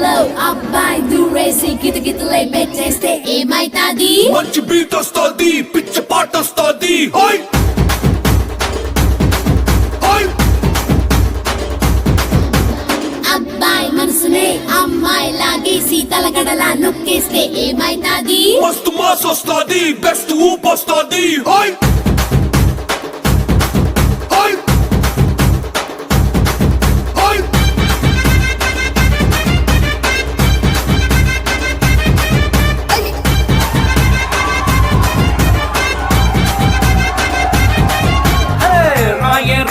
Hello అబ్బాయి దూరేసి కితకితలై పెట్టేస్తే ఏమైతాది? మంచి బీట్ వస్తుంది, పిచ్చ పాట వస్తుంది. అబ్బాయి మనసునే అమ్మాయి లాగేసి తలగడలా నొక్కేస్తే ఏమైతాది? మస్తు మాస్ వస్తుంది, బెస్ట్ ఊప్ వస్తుంది.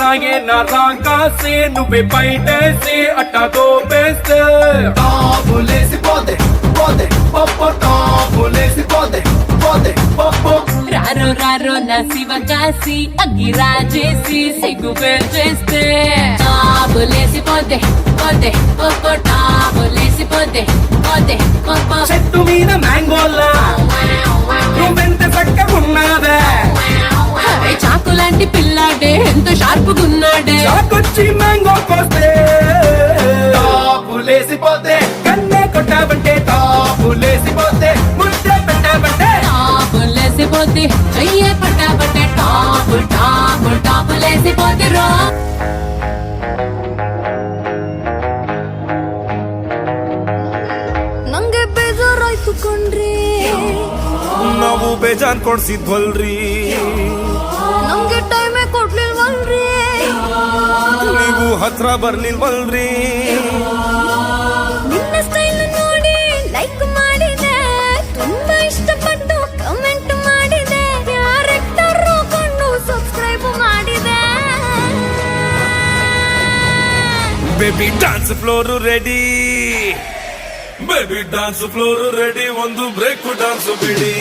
రాయే నా రాగాసే నువ్వే బయటేసి అట్టా దోపేస్తే టాపులేసి పోతే పోతే పప్పు, టాపులేసి పోతే పోతే పప్పు. రారో రారో నా శివకాసి అగ్గి రాజేసి సిగ్గు చేస్తే టాబులేసి పోతే పోతే పొప్పో టాబులేసి పోతే పోతే పొప్పో చెట్టు మీద మ్యాంగోలా నువ్వెంత చక్కగున్నావే చాకు లాంటి పిల్లాడే ఎంత షార్పుగున్నాడే చాకొచ్చి మ్యాంగో కోస్తే టాపులేసి పోతే కన్నే కొట్టావంటే టాపులేసి పోతే ముద్దే పెట్టావంటే టాబులేసి పోతే చెయ్యే పట్టాబట్టే టాపు టాపు టాబులేసి పోతే రో ನಂಗೆ ಬೇಜಾರಾಯ್ತು ಕಣ್ರಿ, ನಾವು ಬೇಜಾನ್ ಕೊಡ್ಸಿದ್ವಲ್ರಿ, ನಂಗೆ ಟೈಮೇ ಕೊಡ್ಲಿಲ್ವಲ್ರಿ, ನೀವು ಹತ್ರ ಬರ್ಲಿಲ್ವಲ್ರಿ. ನಿನ್ನ ಸ್ಟೈಲ್ ನೋಡಿ ಲೈಕ್ ಮಾಡಿದೆ, ತುಂಬಾ ಇಷ್ಟಪಟ್ಟು ಕಮೆಂಟ್ ಮಾಡಿದೆ, ಕ್ಯಾರೆಕ್ಟರ್ ಕೊಂಡು ಸಬ್ಸ್ಕ್ರೈಬ್ ಮಾಡಿದೆ. Baby dance floor ready, baby dance floor ready, ಒಂದು ಬ್ರೇಕ್ ಡ್ಯಾನ್ಸ್ ಬಿಡಿ.